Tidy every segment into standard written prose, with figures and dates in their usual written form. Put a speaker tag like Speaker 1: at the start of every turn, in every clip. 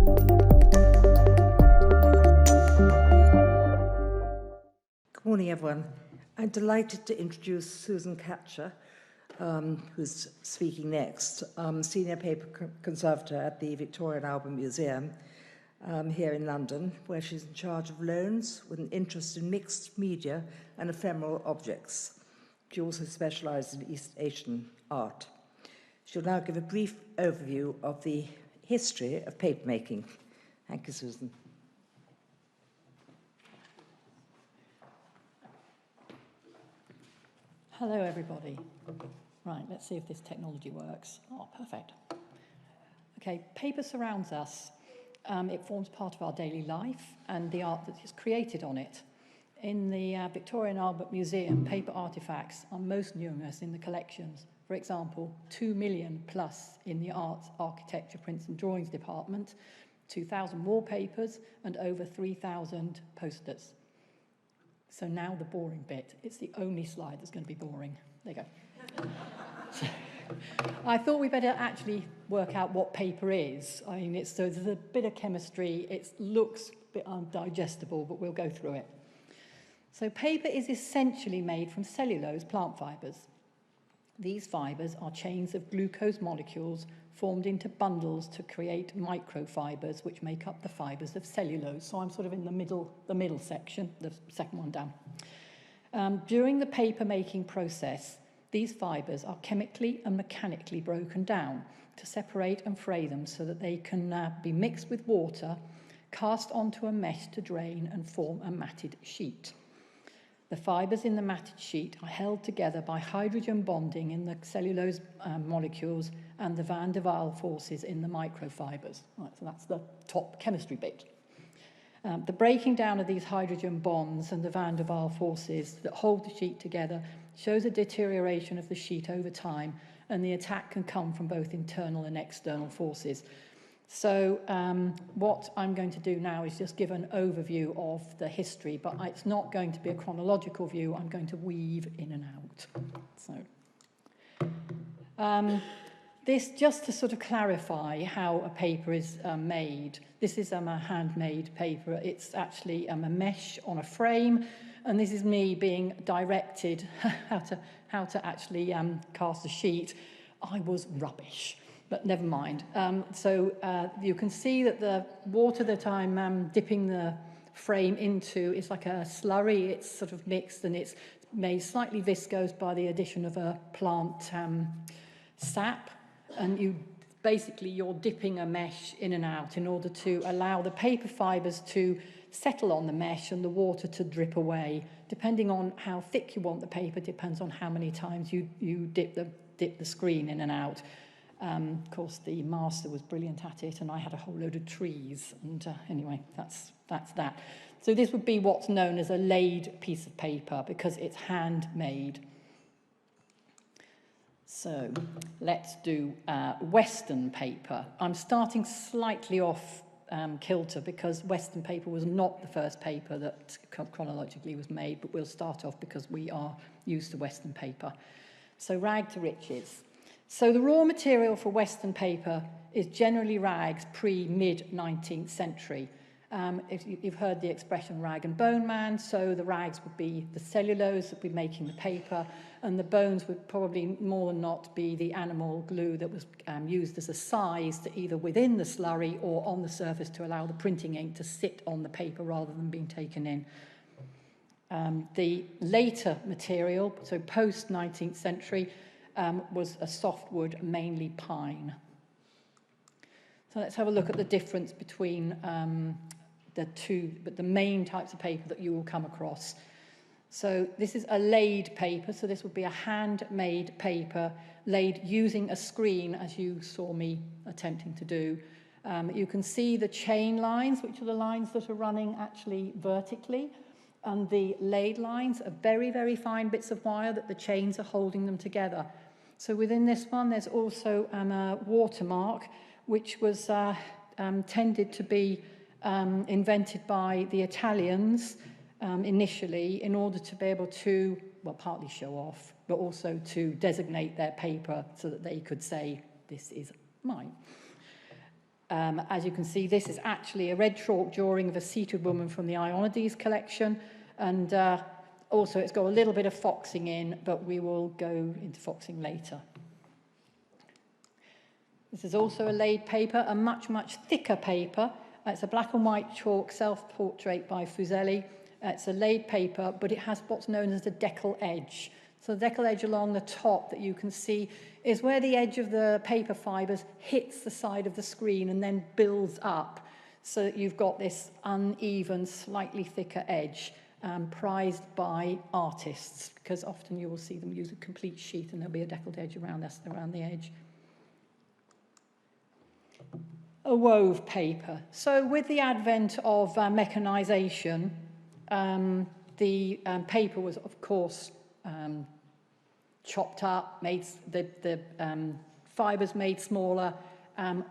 Speaker 1: Good morning, everyone. I'm delighted to introduce Susan Catcher, who's speaking next, Senior Paper Conservator at the Victoria and Albert Museum here in London, where she's in charge of loans with an interest in mixed media and ephemeral objects. She also specialises in East Asian art. She'll now give a brief overview of the history of papermaking. Thank you, Susan.
Speaker 2: Hello, everybody. Right, let's see if this technology works. Oh, perfect. Okay, paper surrounds us. It forms part of our daily life and the art that is created on it. In the Victoria and Albert Museum, paper artefacts are most numerous in the collections. For example, 2 million plus in the arts, architecture, prints and drawings department, 2,000 wallpapers and over 3,000 posters. So now the boring bit. It's the only slide that's going to be boring. There you go. So, I thought we better actually work out what paper is. I mean, there's a bit of chemistry. It looks a bit undigestible, but we'll go through it. So paper is essentially made from cellulose plant fibres. These fibres are chains of glucose molecules formed into bundles to create microfibres, which make up the fibres of cellulose. So I'm sort of in the middle section, the second one down. During the paper making process, these fibres are chemically and mechanically broken down to separate and fray them so that they can be mixed with water, cast onto a mesh to drain and form a matted sheet. The fibres in the matted sheet are held together by hydrogen bonding in the cellulose molecules and the van der Waals forces in the microfibres. Right, so that's the top chemistry bit. The breaking down of these hydrogen bonds and the van der Waals forces that hold the sheet together shows a deterioration of the sheet over time, and the attack can come from both internal and external forces. So what I'm going to do now is just give an overview of the history, but it's not going to be a chronological view. I'm going to weave in and out. So this, just to sort of clarify how a paper is made, this is a handmade paper. It's actually a mesh on a frame, and this is me being directed how to actually cast a sheet. I was rubbish. But never mind. So you can see that the water that I'm dipping the frame into is like a slurry. It's sort of mixed and it's made slightly viscose by the addition of a plant sap. And you're dipping a mesh in and out in order to allow the paper fibres to settle on the mesh and the water to drip away. Depending on how thick you want the paper, depends on how many times you dip the screen in and out. Of course, the master was brilliant at it, and I had a whole load of trees. And anyway, that's that. So this would be what's known as a laid piece of paper because it's handmade. So let's do Western paper. I'm starting slightly off kilter because Western paper was not the first paper that chronologically was made, but we'll start off because we are used to Western paper. So rag to riches. So the raw material for Western paper is generally rags pre-mid-19th century. If you've heard the expression rag and bone man, so the rags would be the cellulose that would be making the paper, and the bones would probably more than not be the animal glue that was used as a size to either within the slurry or on the surface to allow the printing ink to sit on the paper rather than being taken in. The later material, so post-19th century, was a softwood, mainly pine. So let's have a look at the difference between the two, but the main types of paper that you will come across. So this is a laid paper, so this would be a handmade paper laid using a screen, as you saw me attempting to do. You can see the chain lines, which are the lines that are running actually vertically, and the laid lines are very, very fine bits of wire that the chains are holding them together. So within this one, there's also a watermark, which was tended to be invented by the Italians initially in order to be able to, well, partly show off, but also to designate their paper so that they could say, this is mine. As you can see, this is actually a red chalk drawing of a seated woman from the Ionides collection, and also it's got a little bit of foxing in, but we will go into foxing later. This is also a laid paper, a much, much thicker paper. It's a black and white chalk self-portrait by Fuseli. It's a laid paper, but it has what's known as the decal edge. So the decal edge along the top that you can see is where the edge of the paper fibres hits the side of the screen and then builds up, so that you've got this uneven, slightly thicker edge, prized by artists, because often you will see them use a complete sheet and there'll be a deckled edge around the edge. A wove paper. So with the advent of mechanisation, the paper was, of course, chopped up, made the fibres made smaller.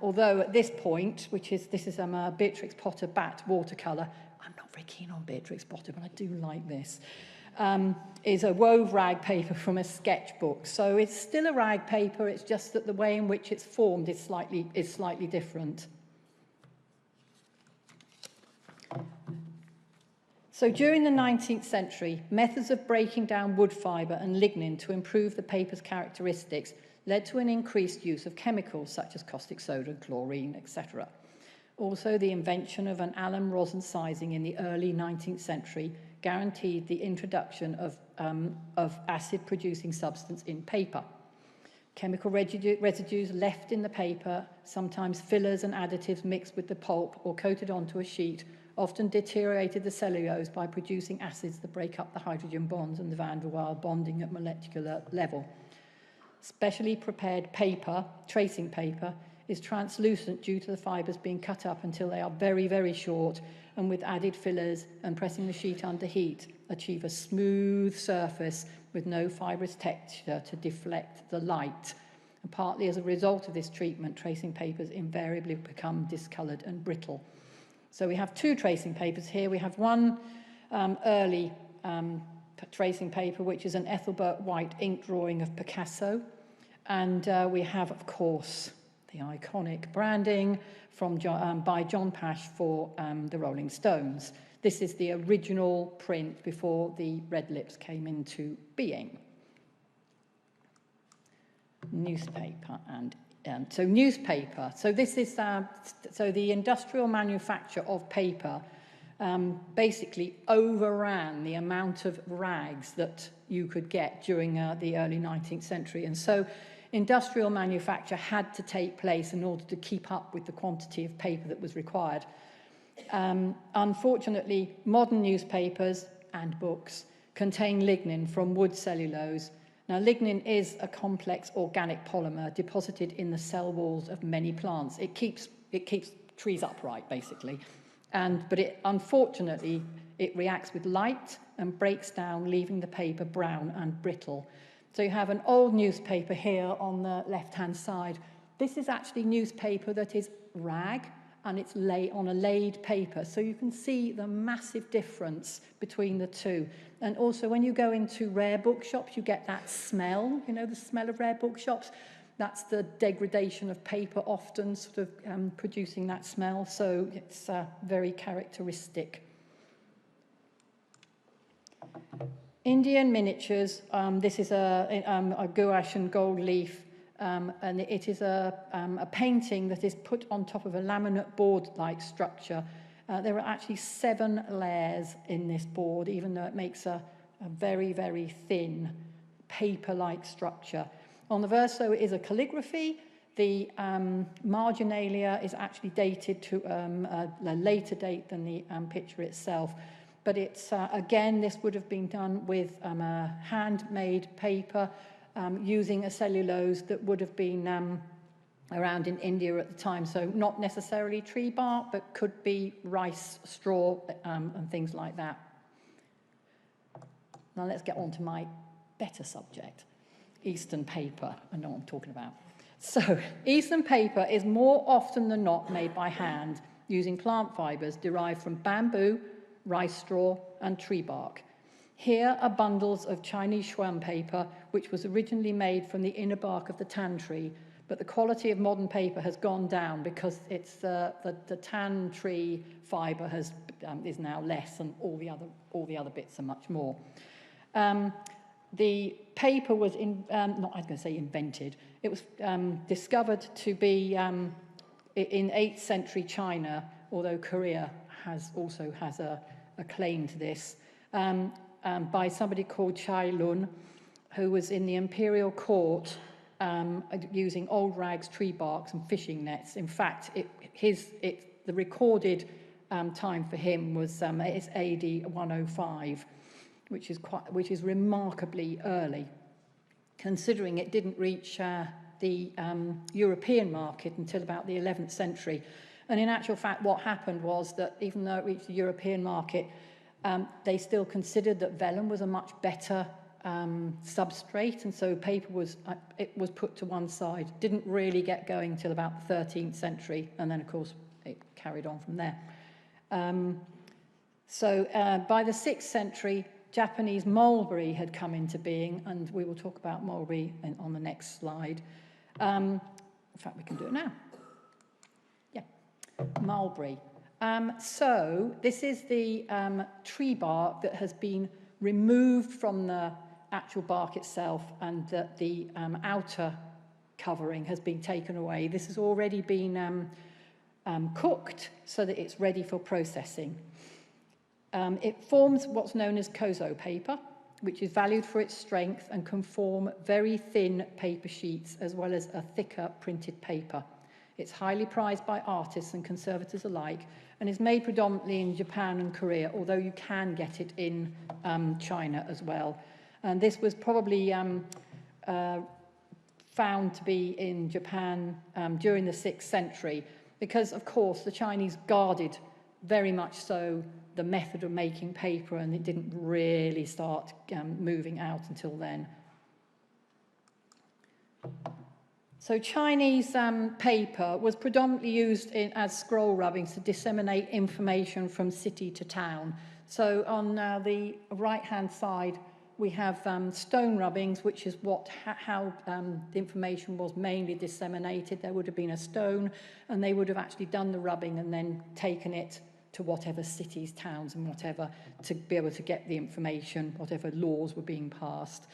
Speaker 2: Although at this point, this is a Beatrix Potter Bat watercolour. I'm not very keen on Beatrix Potter, but I do like this. Is a wove rag paper from a sketchbook. So it's still a rag paper, it's just that the way in which it's formed is slightly different. So during the 19th century, methods of breaking down wood fibre and lignin to improve the paper's characteristics led to an increased use of chemicals such as caustic soda, chlorine, etc. Also, the invention of an alum rosin sizing in the early 19th century guaranteed the introduction of acid-producing substance in paper. Chemical residues left in the paper, sometimes fillers and additives mixed with the pulp or coated onto a sheet, often deteriorated the cellulose by producing acids that break up the hydrogen bonds and the van der Waals bonding at molecular level. Specially prepared paper, tracing paper, is translucent due to the fibres being cut up until they are very, very short, and with added fillers and pressing the sheet under heat, achieve a smooth surface with no fibrous texture to deflect the light. And partly as a result of this treatment, tracing papers invariably become discoloured and brittle. So we have two tracing papers here. We have one early tracing paper, which is an Ethelbert White ink drawing of Picasso. And we have, of course, the iconic branding by John Pash for the Rolling Stones. This is the original print before the red lips came into being. Newspaper and newspaper. So this is so the industrial manufacture of paper basically overran the amount of rags that you could get during the early 19th century, and so industrial manufacture had to take place in order to keep up with the quantity of paper that was required. Unfortunately, modern newspapers and books contain lignin from wood cellulose. Now, lignin is a complex organic polymer deposited in the cell walls of many plants. It keeps trees upright, basically. But unfortunately, it reacts with light and breaks down, leaving the paper brown and brittle. So you have an old newspaper here on the left-hand side. This is actually newspaper that is rag, and it's on a laid paper. So you can see the massive difference between the two. And also, when you go into rare bookshops, you get that smell, the smell of rare bookshops. That's the degradation of paper, often sort of producing that smell. So it's very characteristic. Indian miniatures. This is a gouache and gold leaf. And it is a painting that is put on top of a laminate board-like structure. There are actually 7 layers in this board, even though it makes a very, very thin paper-like structure. On the verso is a calligraphy. The marginalia is actually dated to a later date than the picture itself. But it's, again, this would have been done with a handmade paper, using a cellulose that would have been around in India at the time. So not necessarily tree bark, but could be rice, straw, and things like that. Now let's get on to my better subject, Eastern paper. I know what I'm talking about. So Eastern paper is more often than not made by hand, using plant fibres derived from bamboo, rice straw, and tree bark. Here are bundles of Chinese Xuan paper, which was originally made from the inner bark of the tan tree, But the quality of modern paper has gone down because it's the tan tree fibre is now less, and all the other bits are much more. The paper was invented. It was discovered to be in 8th century China, although Korea also has a claim to this, by somebody called Chai Lun, who was in the imperial court using old rags, tree barks, and fishing nets. In fact, the recorded time for him was it's AD 105, which is remarkably early, considering it didn't reach the European market until about the 11th century. And in actual fact, what happened was that even though it reached the European market, they still considered that vellum was a much better substrate, and so paper was put to one side. Didn't really get going till about the 13th century, and then of course it carried on from there. So by the 6th century, Japanese mulberry had come into being, and we will talk about mulberry on the next slide. In fact, we can do it now. Yeah, mulberry. So this is the tree bark that has been removed from the actual bark itself, and that the outer covering has been taken away. This has already been cooked so that it's ready for processing. It forms what's known as kozo paper, which is valued for its strength and can form very thin paper sheets as well as a thicker printed paper. It's highly prized by artists and conservators alike, and is made predominantly in Japan and Korea, although you can get it in China as well. And this was probably found to be in Japan during the 6th century, because, of course, the Chinese guarded very much so the method of making paper, and it didn't really start moving out until then. So Chinese paper was predominantly used as scroll rubbings to disseminate information from city to town. So on the right-hand side, we have stone rubbings, which is how the information was mainly disseminated. There would have been a stone, and they would have actually done the rubbing and then taken it to whatever cities, towns, and whatever, to be able to get the information, whatever laws were being passed.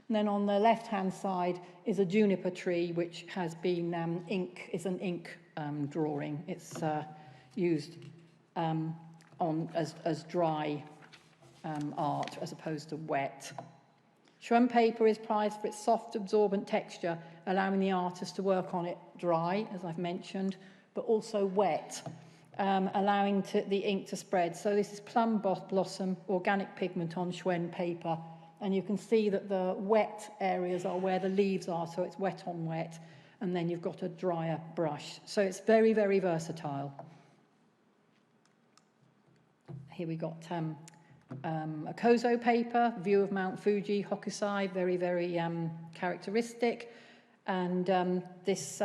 Speaker 2: And then on the left-hand side is a juniper tree, which has been is an ink drawing. It's used as dry art as opposed to wet. Shrub paper is prized for its soft, absorbent texture, allowing the artist to work on it dry, as I've mentioned, but also wet, allowing the ink to spread. So this is plum blossom, organic pigment on Schwen paper. And you can see that the wet areas are where the leaves are, so it's wet on wet. And then you've got a drier brush. So it's very, very versatile. Here we got a kozo paper, view of Mount Fuji, Hokusai, very, very characteristic. And this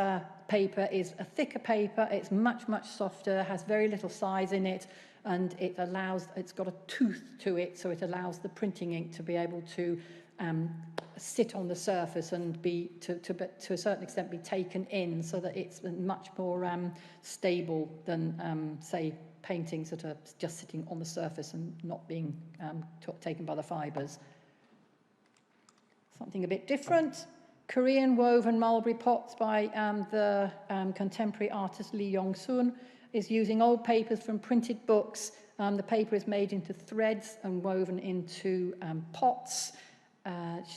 Speaker 2: paper is a thicker paper. It's much, much softer, has very little size in it, and it's got a tooth to it, so it allows the printing ink to be able to sit on the surface and be, to a certain extent, be taken in, so that it's much more stable than, say, paintings that are just sitting on the surface and not being taken by the fibres. Something a bit different. Korean woven mulberry pots by the contemporary artist Lee Yong-sun is using old papers from printed books. The paper is made into threads and woven into pots.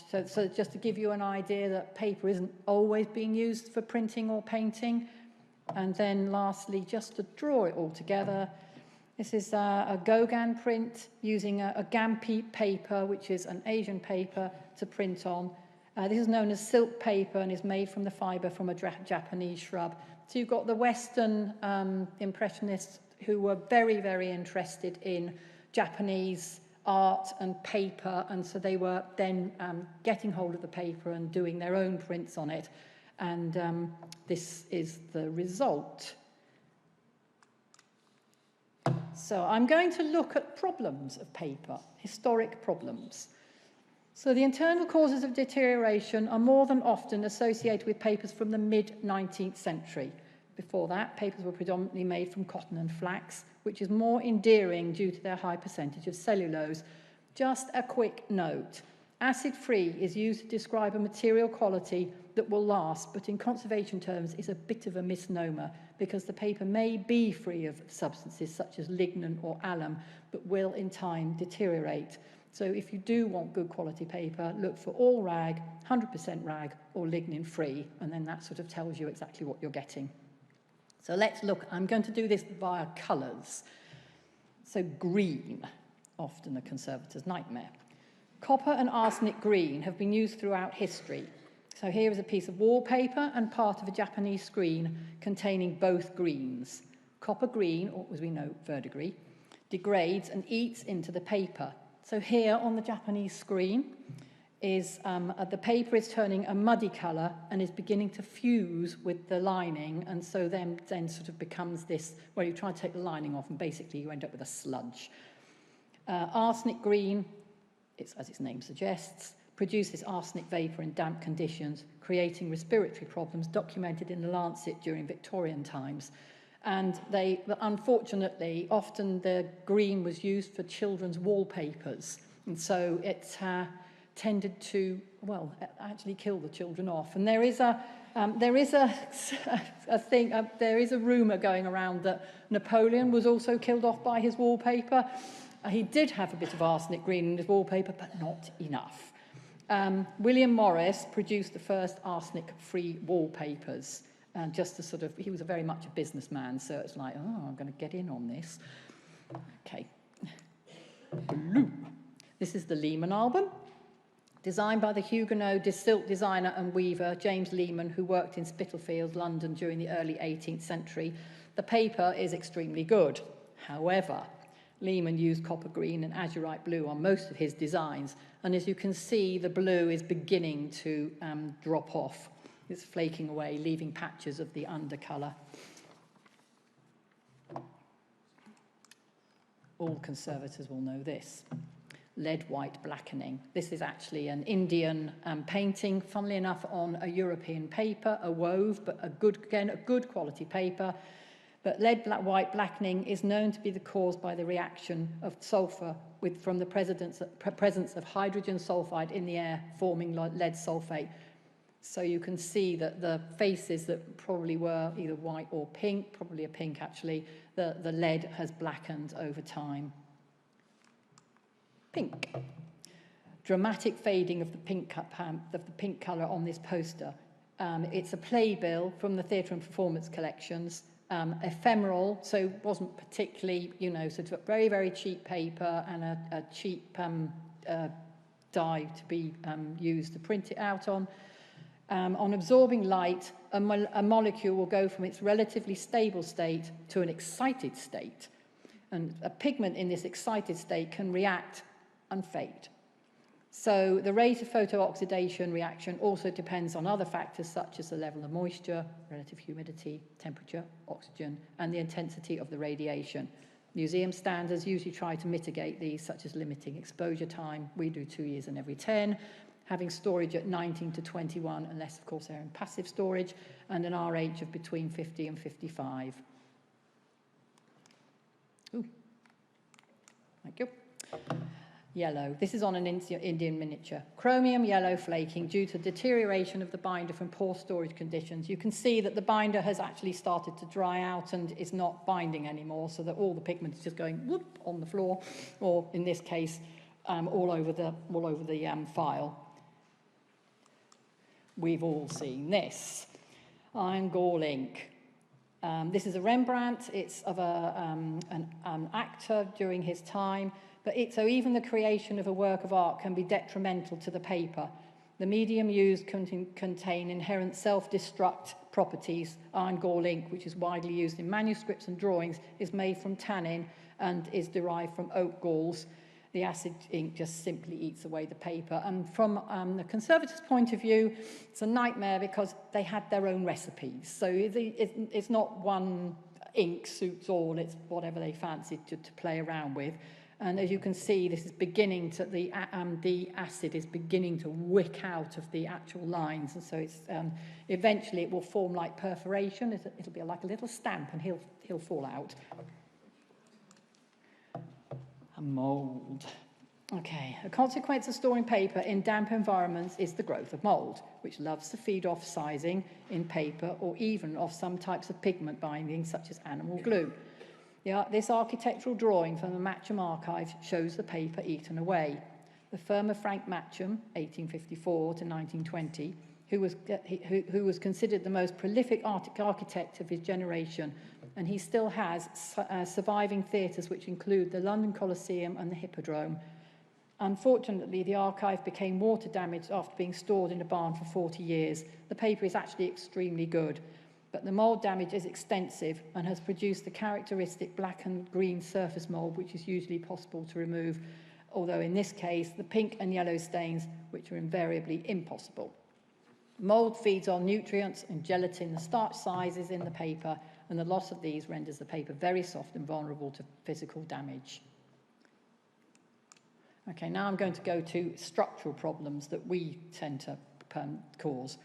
Speaker 2: So just to give you an idea that paper isn't always being used for printing or painting. And then lastly, just to draw it all together, this is a Gauguin print using a Gampi paper, which is an Asian paper, to print on. This is known as silk paper and is made from the fibre from a Japanese shrub. So you've got the Western Impressionists who were very, very interested in Japanese art and paper, and so they were then getting hold of the paper and doing their own prints on it. And this is the result. So I'm going to look at problems of paper, historic problems. So the internal causes of deterioration are more than often associated with papers from the mid-19th century. Before that, papers were predominantly made from cotton and flax, which is more endearing due to their high percentage of cellulose. Just a quick note. Acid-free is used to describe a material quality that will last, but in conservation terms is a bit of a misnomer because the paper may be free of substances such as lignin or alum, but will in time deteriorate. So if you do want good quality paper, look for all rag, 100% rag, or lignin free, and then that sort of tells you exactly what you're getting. So let's look. I'm going to do this via colours. So green, often a conservator's nightmare. Copper and arsenic green have been used throughout history. So here is a piece of wallpaper and part of a Japanese screen containing both greens. Copper green, or as we know, verdigris, degrades and eats into the paper. So here on the Japanese screen is the paper is turning a muddy colour and is beginning to fuse with the lining, and so then sort of becomes this, where you try to take the lining off and basically you end up with a sludge. Arsenic green, as its name suggests, produces arsenic vapour in damp conditions, creating respiratory problems documented in the Lancet during Victorian times. And unfortunately, often the green was used for children's wallpapers. And so it tended to, well, actually kill the children off. And there is a rumour going around that Napoleon was also killed off by his wallpaper. He did have a bit of arsenic green in his wallpaper, but not enough. William Morris produced the first arsenic-free wallpapers. Just to sort of, he was very much a businessman, so it's like, oh, I'm going to get in on this. Okay. Blue. This is the Lehman album, designed by the Huguenot silk designer and weaver James Lehman, who worked in Spitalfields, London during the early 18th century. The paper is extremely good. However, Lehman used copper green and azurite blue on most of his designs, and as you can see, the blue is beginning to drop off. It's flaking away, leaving patches of the undercolour. All conservators will know this. Lead white blackening. This is actually an Indian painting, funnily enough, on a European paper, a wove, but a good quality paper. But lead white blackening is known to be caused by the reaction of sulfur from the presence of hydrogen sulfide in the air, forming lead sulfate. So you can see that the faces that probably were either white or pink, probably a pink actually, the lead has blackened over time. Pink. Dramatic fading of the pink colour on this poster. It's a playbill from the Theatre and Performance collections. Ephemeral, so wasn't particularly, sort of very, very cheap paper and a cheap dye to be used to print it out on. On absorbing light, a molecule will go from its relatively stable state to an excited state. And a pigment in this excited state can react and fade. So the rate of photooxidation reaction also depends on other factors such as the level of moisture, relative humidity, temperature, oxygen, and the intensity of the radiation. Museum standards usually try to mitigate these, such as limiting exposure time. We do 2 years in every 10. Having storage at 19 to 21, unless, of course, they're in passive storage, and an RH of between 50 and 55. Ooh. Thank you. Yellow. This is on an Indian miniature. Chromium yellow flaking due to deterioration of the binder from poor storage conditions. You can see that the binder has actually started to dry out and is not binding anymore, so that all the pigment is just going whoop on the floor, or in this case, all over the file. We've all seen this. Iron Gall ink. This is a Rembrandt. It's of an actor during his time. But so even the creation of a work of art can be detrimental to the paper. The medium used contain inherent self-destruct properties. Iron Gall ink, which is widely used in manuscripts and drawings, is made from tannin and is derived from oak galls. The acid ink just simply eats away the paper. And from the conservators' point of view, it's a nightmare because they had their own recipes. So it's not one ink suits all, it's whatever they fancied to play around with. And as you can see, this is beginning to, the acid is beginning to wick out of the actual lines. And so it's, eventually it will form like perforation. It'll be like a little stamp and he'll fall out. A mould. Okay, a consequence of storing paper in damp environments is the growth of mould, which loves to feed off sizing in paper or even off some types of pigment bindings such as animal glue. This architectural drawing from the Matcham archives shows the paper eaten away. The firm of Frank Matcham, 1854 to 1920, who was considered the most prolific architect of his generation, and he still has surviving theatres which include the London Coliseum and the Hippodrome. Unfortunately, the archive became water damaged after being stored in a barn for 40 years. The paper is actually extremely good, but the mould damage is extensive and has produced the characteristic black and green surface mould, which is usually possible to remove, although in this case, the pink and yellow stains, which are invariably impossible. Mould feeds on nutrients and gelatin and starch sizes in the paper, and the loss of these renders the paper very soft and vulnerable to physical damage. Okay, now I'm going to go to structural problems that we tend to cause.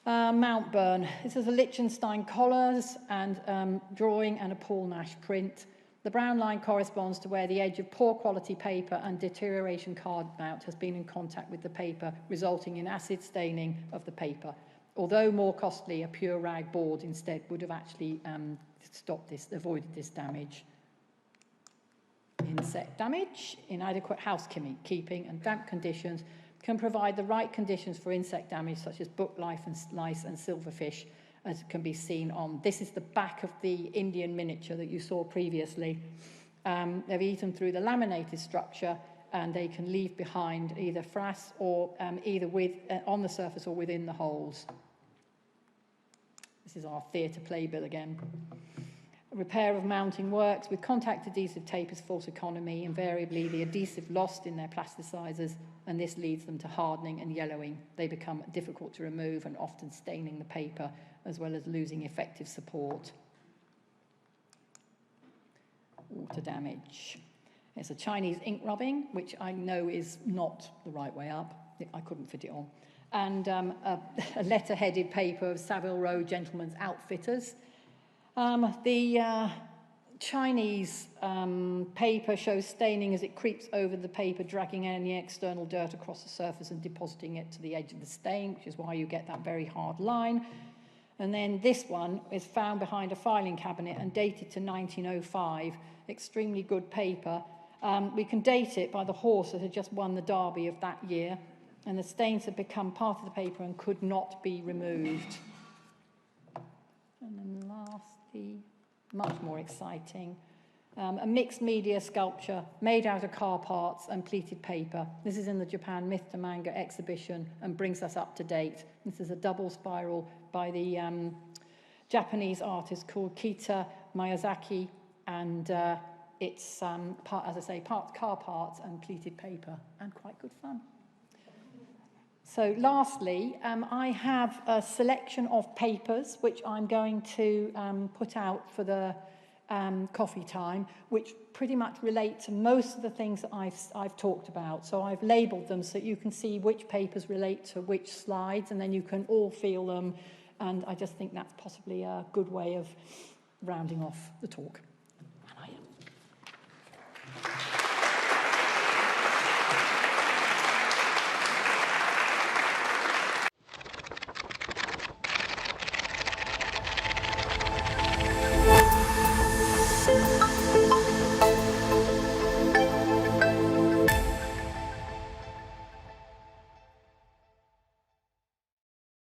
Speaker 2: Mount Burn. This is a Liechtenstein collars and drawing and a Paul Nash print. The brown line corresponds to where the edge of poor quality paper and deterioration card mount has been in contact with the paper, resulting in acid staining of the paper. Although more costly, a pure rag board instead would have actually avoided this damage. Insect damage. Inadequate housekeeping and damp conditions can provide the right conditions for insect damage, such as book lice and silverfish, as can be seen on. This is the back of the Indian miniature that you saw previously. They've eaten through the laminated structure, and they can leave behind either frass or either on the surface or within the holes. This is our theatre playbill again. Repair of mounting works with contact adhesive tape is false economy. Invariably, the adhesive lost in their plasticizers, and this leads them to hardening and yellowing. They become difficult to remove and often staining the paper, as well as losing effective support. Water damage. It's a Chinese ink rubbing, which I know is not the right way up. I couldn't fit it on. And a letter-headed paper of Savile Row Gentlemen's Outfitters. The Chinese paper shows staining as it creeps over the paper, dragging any external dirt across the surface and depositing it to the edge of the stain, which is why you get that very hard line. And then this one is found behind a filing cabinet and dated to 1905. Extremely good paper. We can date it by the horse that had just won the Derby of that year, and the stains had become part of the paper and could not be removed. And then lastly, much more exciting, a mixed media sculpture made out of car parts and pleated paper. This is in the Japan Myth to Manga exhibition and brings us up to date. This is a double spiral by the Japanese artist called Kita Miyazaki, and it's, as I say, part car parts and pleated paper, and quite good fun. So lastly, I have a selection of papers which I'm going to put out for the coffee time, which pretty much relate to most of the things that I've talked about. So I've labelled them so you can see which papers relate to which slides, and then you can all feel them. And I just think that's possibly a good way of rounding off the talk.